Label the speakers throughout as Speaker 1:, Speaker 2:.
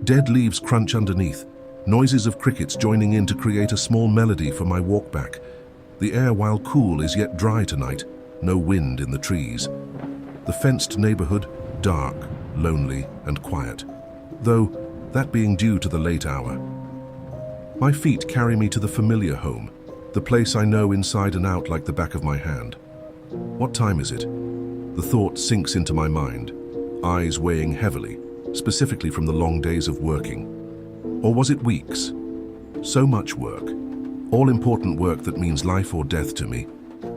Speaker 1: Dead leaves crunch underneath, noises of crickets joining in to create a small melody for my walk back. The air, while cool, is yet dry tonight, no wind in the trees. The fenced neighborhood, dark, lonely, and quiet, though that being due to the late hour. My feet carry me to the familiar home, the place I know inside and out like the back of my hand. What time is it? The thought sinks into my mind, eyes weighing heavily, specifically from the long days of working. Or was it weeks? So much work. All-important work that means life or death to me.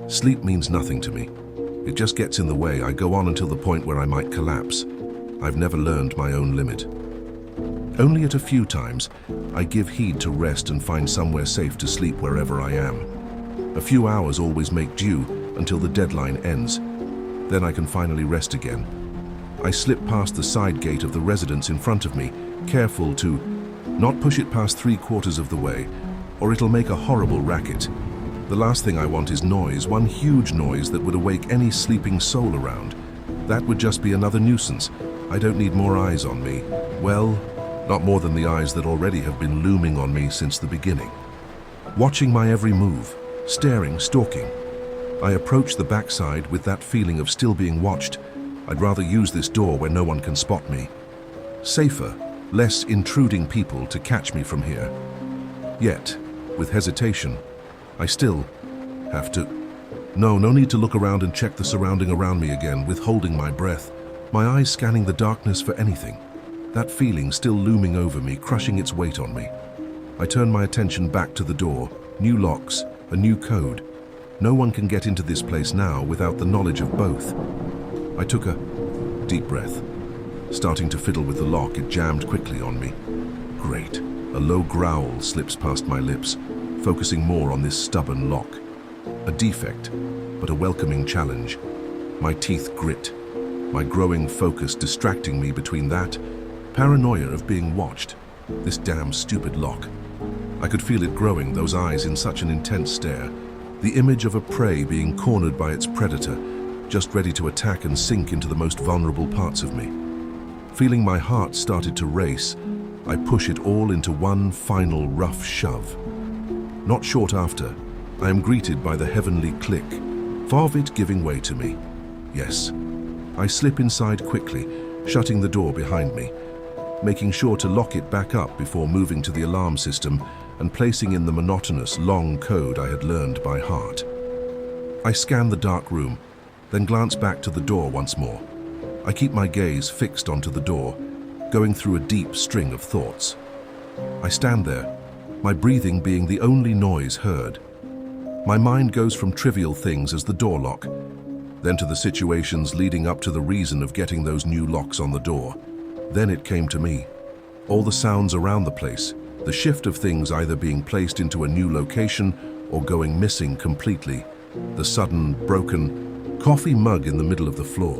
Speaker 1: Sleep means nothing to me. It just gets in the way. I go on until the point where I might collapse. I've never learned my own limit. Only at a few times, I give heed to rest and find somewhere safe to sleep wherever I am. A few hours always make due until the deadline ends. Then I can finally rest again. I slip past the side gate of the residence in front of me, careful to not push it past 3/4 of the way, or it'll make a horrible racket. The last thing I want is noise, one huge noise that would awake any sleeping soul around. That would just be another nuisance. I don't need more eyes on me. Well, not more than the eyes that already have been looming on me since the beginning. Watching my every move, staring, stalking. I approach the backside with that feeling of still being watched. I'd rather use this door where no one can spot me. Safer, less intruding people to catch me from here. Yet, with hesitation, I still have to. No need to look around and check the surrounding around me again, withholding my breath, my eyes scanning the darkness for anything. That feeling still looming over me, crushing its weight on me. I turn my attention back to the door, new locks, a new code. No one can get into this place now without the knowledge of both. I took a deep breath. Starting to fiddle with the lock, it jammed quickly on me. Great. A low growl slips past my lips, focusing more on this stubborn lock. A defect, but a welcoming challenge. My teeth grit, my growing focus distracting me between that, paranoia of being watched, this damn stupid lock. I could feel it growing, those eyes in such an intense stare, the image of a prey being cornered by its predator, just ready to attack and sink into the most vulnerable parts of me. Feeling my heart started to race, I push it all into one final rough shove. Not short after, I am greeted by the heavenly click, of it giving way to me. Yes. I slip inside quickly, shutting the door behind me, making sure to lock it back up before moving to the alarm system and placing in the monotonous, long code I had learned by heart. I scan the dark room, then glance back to the door once more. I keep my gaze fixed onto the door, going through a deep string of thoughts. I stand there, my breathing being the only noise heard. My mind goes from trivial things as the door lock, then to the situations leading up to the reason of getting those new locks on the door. Then it came to me. All the sounds around the place, the shift of things either being placed into a new location or going missing completely, the sudden, broken coffee mug in the middle of the floor.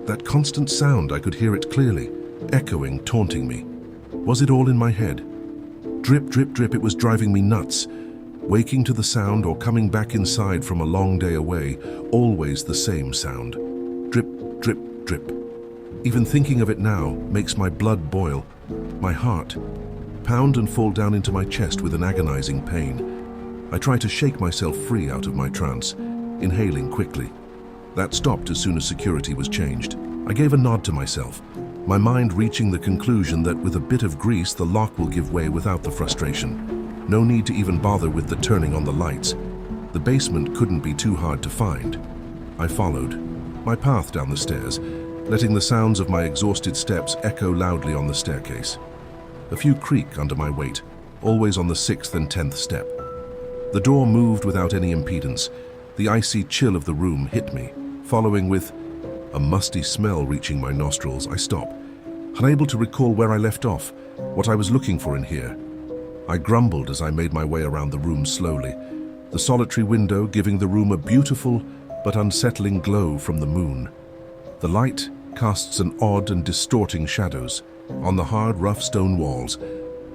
Speaker 1: That constant sound, I could hear it clearly, echoing, taunting me. Was it all in my head? Drip, drip, drip, it was driving me nuts. Waking to the sound or coming back inside from a long day away, always the same sound. Drip, drip, drip. Even thinking of it now makes my blood boil, my heart pound and fall down into my chest with an agonizing pain. I try to shake myself free out of my trance, inhaling quickly. That stopped as soon as security was changed. I gave a nod to myself, my mind reaching the conclusion that with a bit of grease the lock will give way without the frustration. No need to even bother with the turning on the lights. The basement couldn't be too hard to find. I followed my path down the stairs, letting the sounds of my exhausted steps echo loudly on the staircase. A few creak under my weight, always on the 6th and 10th step. The door moved without any impedance. The icy chill of the room hit me, following with a musty smell reaching my nostrils. I stop, unable to recall where I left off, what I was looking for in here. I grumbled as I made my way around the room slowly, the solitary window giving the room a beautiful but unsettling glow from the moon. The light casts an odd and distorting shadows on the hard, rough stone walls.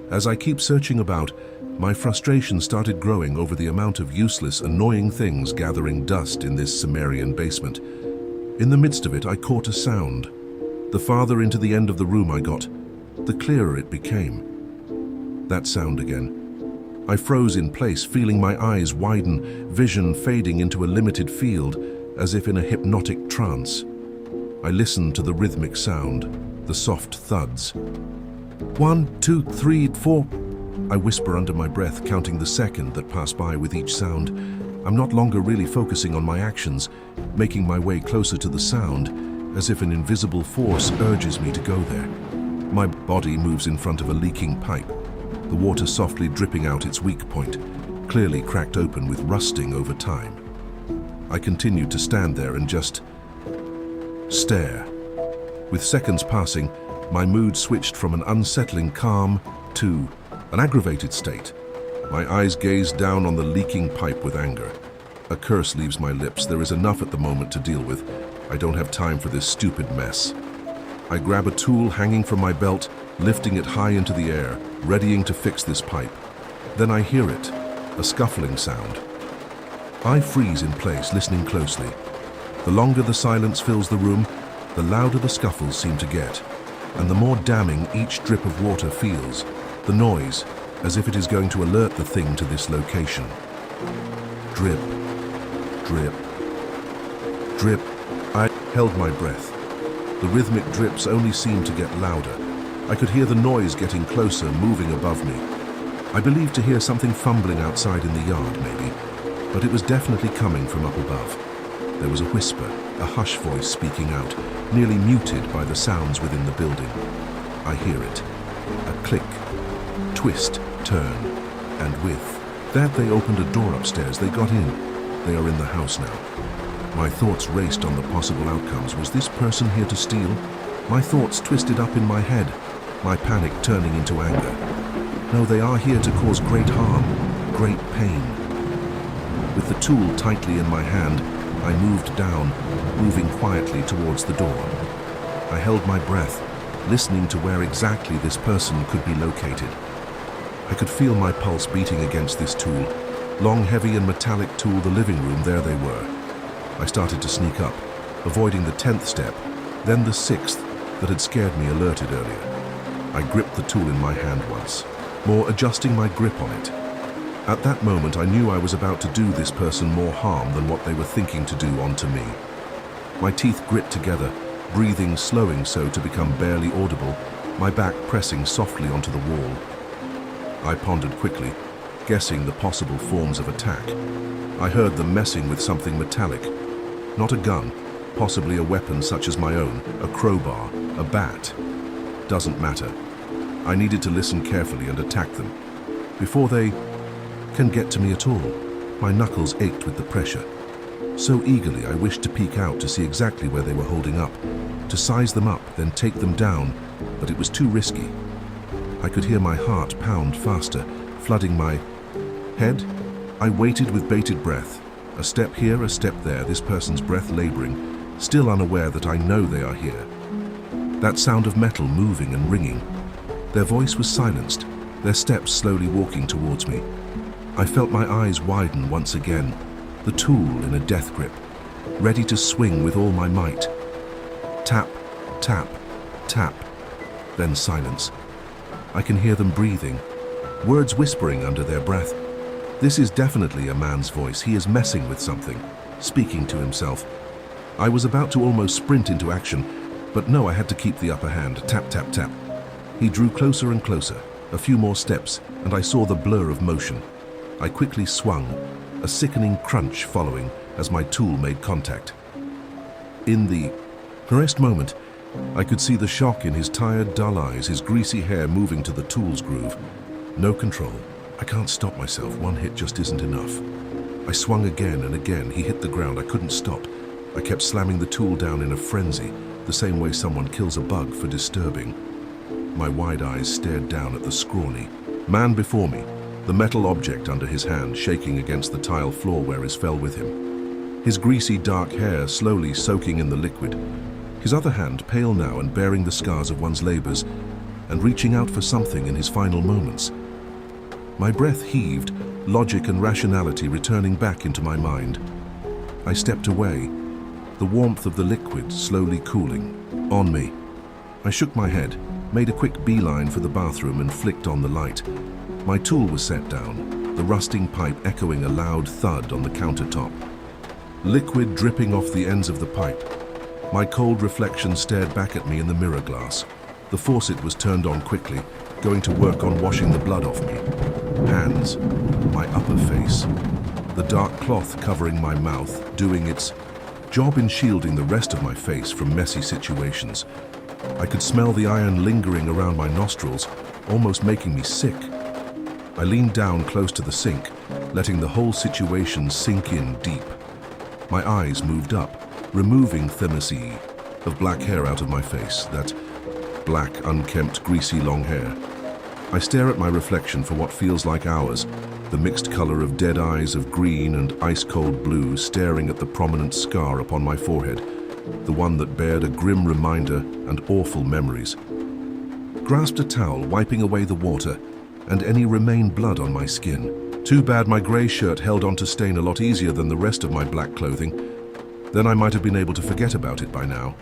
Speaker 1: As I keep searching about, my frustration started growing over the amount of useless, annoying things gathering dust in this Sumerian basement. In the midst of it, I caught a sound. The farther into the end of the room I got, the clearer it became. That sound again. I froze in place, feeling my eyes widen, vision fading into a limited field, as if in a hypnotic trance. I listened to the rhythmic sound, the soft thuds. 1, 2, 3, 4. I whisper under my breath, counting the second that pass by with each sound. I'm not longer really focusing on my actions, making my way closer to the sound, as if an invisible force urges me to go there. My body moves in front of a leaking pipe, the water softly dripping out its weak point, clearly cracked open with rusting over time. I continued to stand there and just stare. With seconds passing, my mood switched from an unsettling calm to an aggravated state. My eyes gazed down on the leaking pipe with anger. A curse leaves my lips. There is enough at the moment to deal with. I don't have time for this stupid mess. I grab a tool hanging from my belt, lifting it high into the air, readying to fix this pipe. Then I hear it, a scuffling sound. I freeze in place, listening closely. The longer the silence fills the room, the louder the scuffles seem to get, and the more damning each drip of water feels. The noise, as if it is going to alert the thing to this location. Drip, drip, drip. I held my breath. The rhythmic drips only seemed to get louder. I could hear the noise getting closer, moving above me. I believed to hear something fumbling outside in the yard, maybe, but it was definitely coming from up above. There was a whisper, a hush voice speaking out, nearly muted by the sounds within the building. I hear it. A click, twist, turn, and with that they opened a door upstairs. They got in. They are in the house now. My thoughts raced on the possible outcomes. Was this person here to steal? My thoughts twisted up in my head, my panic turning into anger. No, they are here to cause great harm, great pain. With the tool tightly in my hand, I moved down, moving quietly towards the door. I held my breath, listening to where exactly this person could be located. I could feel my pulse beating against this tool. Long, heavy and metallic tool, the living room, there they were. I started to sneak up, avoiding the 10th step, then the 6th that had scared me alerted earlier. I gripped the tool in my hand once, more adjusting my grip on it. At that moment, I knew I was about to do this person more harm than what they were thinking to do onto me. My teeth grit together, breathing slowing so to become barely audible, my back pressing softly onto the wall. I pondered quickly, guessing the possible forms of attack. I heard them messing with something metallic. Not a gun, possibly a weapon such as my own, a crowbar, a bat. Doesn't matter. I needed to listen carefully and attack them before they can get to me at all. My knuckles ached with the pressure. So eagerly I wished to peek out to see exactly where they were holding up, to size them up, then take them down, but it was too risky. I could hear my heart pound faster, flooding my head. I waited with bated breath. A step here, a step there, this person's breath laboring, still unaware that I know they are here. That sound of metal moving and ringing. Their voice was silenced, their steps slowly walking towards me. I felt my eyes widen once again, the tool in a death grip, ready to swing with all my might. Tap, tap, tap, then silence. I can hear them breathing, words whispering under their breath. This is definitely a man's voice. He is messing with something, speaking to himself. I was about to almost sprint into action, but no, I had to keep the upper hand. Tap, tap, tap. He drew closer and closer, a few more steps, and I saw the blur of motion. I quickly swung, a sickening crunch following as my tool made contact. In the first moment, I could see the shock in his tired, dull eyes, his greasy hair moving to the tool's groove. No control. I can't stop myself. One hit just isn't enough. I swung again and again. He hit the ground. I couldn't stop. I kept slamming the tool down in a frenzy, the same way someone kills a bug for disturbing. My wide eyes stared down at the scrawny man before me, the metal object under his hand shaking against the tile floor where his fell with him. His greasy dark hair slowly soaking in the liquid, his other hand pale now and bearing the scars of one's labors, and reaching out for something in his final moments. My breath heaved, logic and rationality returning back into my mind. I stepped away, the warmth of the liquid slowly cooling on me. I shook my head, made a quick beeline for the bathroom and flicked on the light. My tool was set down, the rusting pipe echoing a loud thud on the countertop. Liquid dripping off the ends of the pipe. My cold reflection stared back at me in the mirror glass. The faucet was turned on quickly, going to work on washing the blood off me. Hands, my upper face, the dark cloth covering my mouth, doing its job in shielding the rest of my face from messy situations. I could smell the iron lingering around my nostrils, almost making me sick. I leaned down close to the sink, letting the whole situation sink in deep. My eyes moved up, removing thermosy of black hair out of my face, that black, unkempt, greasy long hair. I stare at my reflection for what feels like hours, the mixed color of dead eyes of green and ice-cold blue staring at the prominent scar upon my forehead, the one that bared a grim reminder and awful memories. Grasped a towel, wiping away the water and any remained blood on my skin. Too bad my grey shirt held on to stain a lot easier than the rest of my black clothing. Then I might have been able to forget about it by now.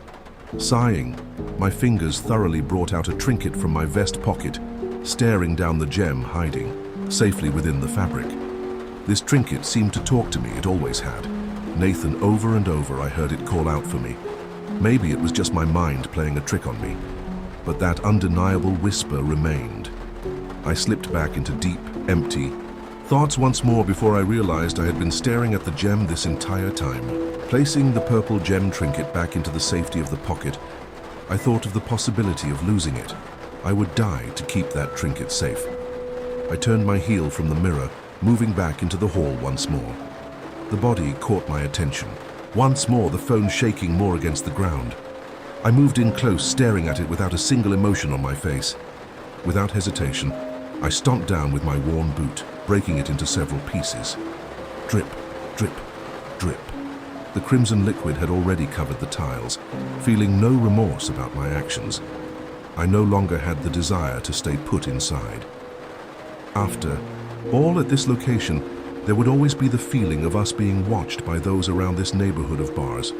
Speaker 1: Sighing, my fingers thoroughly brought out a trinket from my vest pocket, staring down the gem hiding safely within the fabric. This trinket seemed to talk to me, it always had. Nathan, over and over, I heard it call out for me. Maybe it was just my mind playing a trick on me, but that undeniable whisper remained. I slipped back into deep, empty thoughts once more before I realized I had been staring at the gem this entire time. Placing the purple gem trinket back into the safety of the pocket, I thought of the possibility of losing it. I would die to keep that trinket safe. I turned my heel from the mirror, moving back into the hall once more. The body caught my attention. Once more, the phone shaking more against the ground. I moved in close, staring at it without a single emotion on my face. Without hesitation, I stomped down with my worn boot, breaking it into several pieces. Drip, drip, drip. The crimson liquid had already covered the tiles, feeling no remorse about my actions. I no longer had the desire to stay put inside. After all, at this location, there would always be the feeling of us being watched by those around this neighborhood of bars.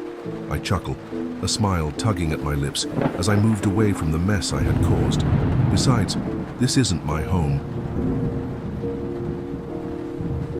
Speaker 1: I chuckled, a smile tugging at my lips as I moved away from the mess I had caused. Besides, this isn't my home.